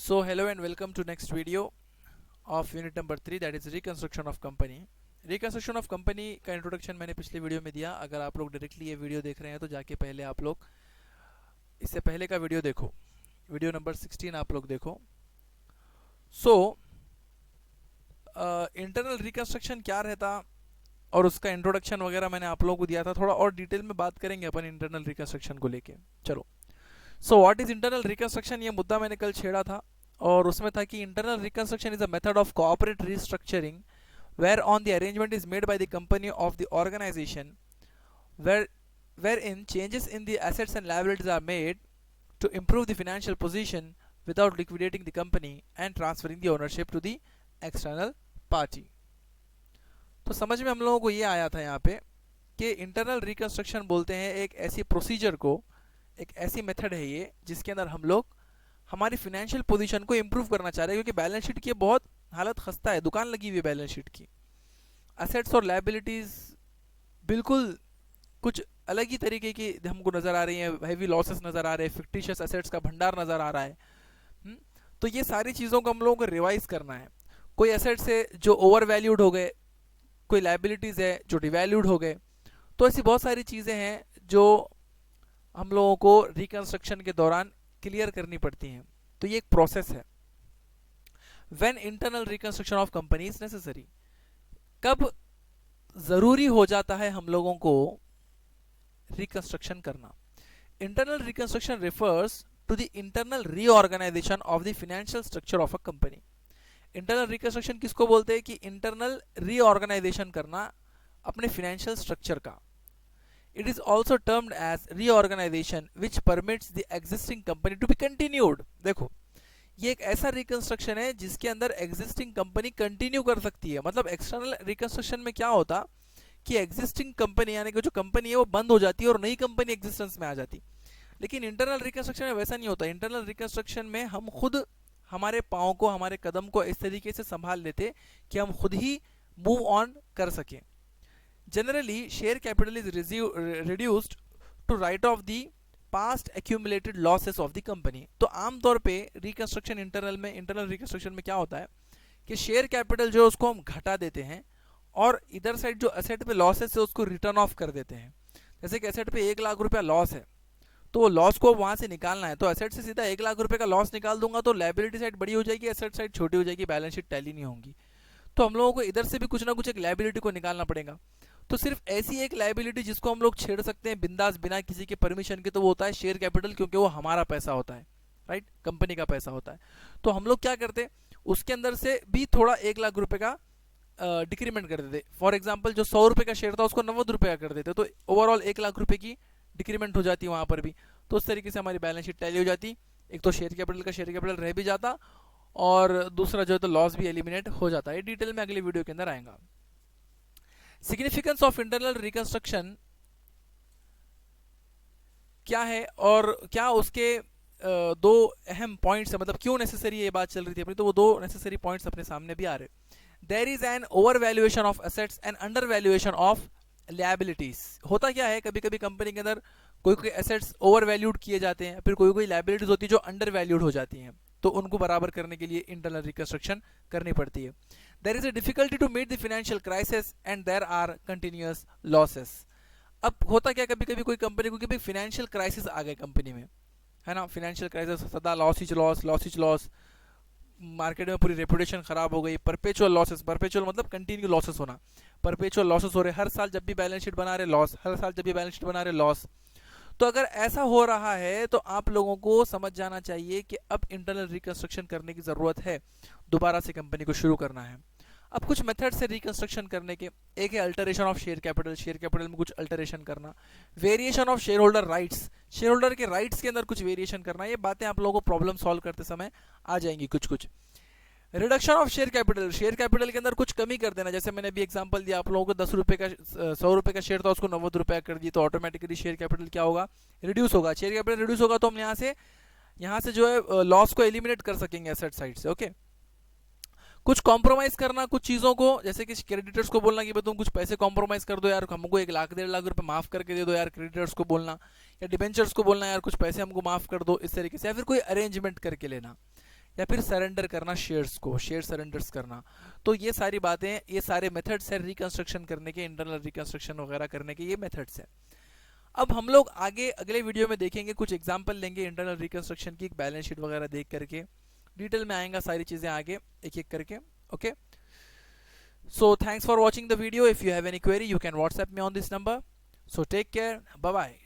So hello and welcome to next video of unit number 3, that is reconstruction of company. Reconstruction of company का introduction मैंने पिछले video में दिया. अगर आप लोग डायरेक्टली ये वीडियो देख रहे हैं तो जाके पहले आप लोग इससे पहले का वीडियो देखो, वीडियो नंबर 16 आप लोग देखो. सो इंटरनल रिकन्स्ट्रक्शन क्या रहता और उसका इंट्रोडक्शन वगैरह मैंने आप लोगों को दिया था. थोड़ा और डिटेल में बात करेंगे अपन इंटरनल रिकन्स्ट्रक्शन को लेके. चलो, so what is internal reconstruction, ये मुद्दा मैंने कल छेड़ा था और उसमें था कि internal reconstruction is a method of cooperate restructuring whereon the arrangement is made by the company of the organization wherein changes in the assets and liabilities are made to improve the financial position without liquidating the company and transferring the ownership to the external party. तो समझ में हम लोगों को ये आया था यहाँ पे कि इंटरनल रिकन्स्ट्रक्शन बोलते हैं एक ऐसी प्रोसीजर को, एक ऐसी मेथड है ये जिसके अंदर हम लोग हमारी फाइनेंशियल पोजीशन को इंप्रूव करना चाह रहे हैं, क्योंकि बैलेंस शीट की बहुत हालत खस्ता है, दुकान लगी हुई है बैलेंस शीट की. असेट्स और लायबिलिटीज बिल्कुल कुछ अलग ही तरीके की हमको नजर आ रही है. हैवी लॉसेस नजर आ रहे हैं, फिक्टिशियस एसेट्स का भंडार नजर आ रहा है. तो ये सारी चीज़ों को हम लोगों को रिवाइज करना है. कोई एसेट्स है जो ओवर वैल्यूड हो गए, कोई लायबिलिटीज़ है जो डिवैल्यूड हो गए. तो ऐसी बहुत सारी चीज़ें हैं जो हम लोगों को रिकन्स्ट्रक्शन के दौरान क्लियर करनी पड़ती हैं. तो ये एक प्रोसेस है. When internal reconstruction of company is necessary, कब जरूरी हो जाता है हम लोगों को रिकंस्ट्रक्शन करना. Internal reconstruction refers to the internal reorganization of the financial structure of a company. Internal reconstruction किसको बोलते हैं? कि इंटरनल रीऑर्गेनाइजेशन करना अपने फाइनेंशियल स्ट्रक्चर का. It is also termed as reorganization which permits the existing company to be continued. देखो, ये एक ऐसा रिकंस्ट्रक्शन है जिसके अंदर एग्जिस्टिंग कंपनी कंटिन्यू कर सकती है. मतलब एक्सटर्नल रिकंस्ट्रक्शन में क्या होता कि एग्जिस्टिंग कंपनी यानी कि जो कंपनी है वो बंद हो जाती है और नई कंपनी एग्जिस्टेंस में आ जाती. लेकिन इंटरनल रिकंस्ट्रक्शन में वैसा नहीं होता. इंटरनल रिकंस्ट्रक्शन में हम खुद हमारे पाँव को, हमारे कदम को इस तरीके से संभाल लेते कि हम खुद ही मूव ऑन कर सकें. Generally share capital is reduced to write off the past accumulated losses of the company. तो आमतौर पे रिकंस्ट्रक्शन इंटरनल रिकंस्ट्रक्शन में क्या होता है कि शेयर कैपिटल जो है उसको हम घटा देते हैं और इधर साइड जो एसेट पे लॉसेस है उसको रिटर्न ऑफ कर देते हैं. जैसे कि एसेट पे 1 लाख रुपया लॉस है तो वो लॉस को वहां से निकालना है, तो एसेट से सीधा 1 लाख रुपए का लॉस निकाल दूंगा तो लायबिलिटी साइड बड़ी हो जाएगी, एसेट साइड छोटी हो जाएगी, बैलेंस शीट टैली नहीं होंगी. तो हम लोगों को इधर से भी कुछ ना कुछ एक लायबिलिटी को निकालना पड़ेगा. तो सिर्फ ऐसी एक लायबिलिटी जिसको हम लोग छेड़ सकते हैं बिंदास बिना किसी के परमिशन के, तो वो होता है शेयर कैपिटल, क्योंकि वो हमारा पैसा होता है, राइट, कंपनी का पैसा होता है. तो हम लोग क्या करते हैं, उसके अंदर से भी थोड़ा 1 लाख रुपए का डिक्रीमेंट कर देते. फॉर एग्जाम्पल जो 100 रुपए का शेयर था उसको 90 रुपए का कर देते, तो ओवरऑल 1 लाख रुपए की डिक्रीमेंट हो जाती है वहां पर भी. तो उस तरीके से हमारी बैलेंस शीट टैली हो जाती. एक तो शेयर कैपिटल रह भी जाता और दूसरा जो है तो लॉस भी एलिमिनेट हो जाता है. डिटेल में अगले वीडियो के अंदर आएगा. सिग्निफिकेंस ऑफ इंटरनल रिकंस्ट्रक्शन क्या है और क्या उसके दो अहम पॉइंट्स है, मतलब क्यों नेसेसरी ये बात चल रही थी अपनी, तो वो दो नेसेसरी पॉइंट्स अपने सामने भी आ रहे. There is an over valuation of assets and under valuation of liabilities. होता क्या है, कभी कभी कंपनी के अंदर कोई एसेट्स ओवर वैल्यूड किए जाते हैं, फिर कोई लायबिलिटीज होती है जो अंडर वैल्यूड हो जाती हैं, तो उनको बराबर करने के लिए इंटरनल रिकंस्ट्रक्शन करनी पड़ती है. There is a difficulty to meet the financial crisis and there are continuous losses. अब होता क्या, कभी कभी कोई कंपनी को कि फाइनेंशियल क्राइसिस आ गए कंपनी में, है ना, फाइनेंशियल क्राइसिस, सदा लॉस ही लॉस, मार्केट में पूरी रेपुटेशन खराब हो गई, परपेचुअल लॉसेस, परपेचुअल मतलब कंटिन्यू लॉसेस होना, परपेचुअल लॉसेस हो रहे, हर साल जब भी बैलेंस शीट बना रहे लॉस, हर साल जब भी बैलेंस शीट बना रहे लॉस. तो अगर ऐसा हो रहा है तो आप लोगों को समझ जाना चाहिए कि अब इंटरनल रिकंस्ट्रक्शन करने की ज़रूरत है, दोबारा से कंपनी को शुरू करना है. अब कुछ मेथड से रिकंस्ट्रक्शन करने के, एक है अल्टरेशन ऑफ शेयर कैपिटल में कुछ अल्टरेशन करना, वेरिएशन ऑफ शेयर होल्डर के राइट्स के अंदर कुछ वेरिएशन करना. ये बातें आप लोगों को प्रॉब्लम सॉल्व करते समय आ जाएंगी कुछ. रिडक्शन ऑफ शेयर कैपिटल के अंदर कुछ कमी कर देना. जैसे मैंने अभी एग्जांपल दिया आप लोगों को, 10 रुपए का 100 रुपए का शेयर था उसको 90 रुपया कर दिया, तो ऑटोमेटिकली शेयर कैपिटल क्या होगा, रिड्यूस होगा. शेयर कैपिटल रिड्यूस होगा तो हम यहाँ से जो है लॉस को एलिमिनेट कर सकेंगे एसेट साइड से. ओके, कुछ कॉम्प्रोमाइज करना कुछ चीज़ों को, जैसे कि क्रेडिटर्स को बोलना कि भाई तुम कुछ पैसे कॉम्प्रोमाइज कर दो यार, हमको 1 लाख 1.5 लाख रुपए माफ करके दे दो यार, क्रेडिटर्स को बोलना, या डिबेंचर्स को बोलना यार कुछ पैसे हमको माफ कर दो, इस तरीके से. या फिर कोई अरेंजमेंट करके लेना. या फिर सरेंडर करना शेयर्स को, शेयर सरेंडर्स करना। तो ये सारी बातें, ये सारे मेथड्स हैं रिकंस्ट्रक्शन करने के, इंटरनल रिकंस्ट्रक्शन वगैरह करने के, ये मेथड्स हैं। अब हम लोग आगे अगले वीडियो में देखेंगे, कुछ एग्जांपल लेंगे इंटरनल रिकंस्ट्रक्शन की, बैलेंस शीट वगैरह देख करके डिटेल में आएगा सारी चीज़ें आगे एक एक करके। Okay, so thanks for watching the video. If you have any query, you can WhatsApp me on this number. So take care, bye bye.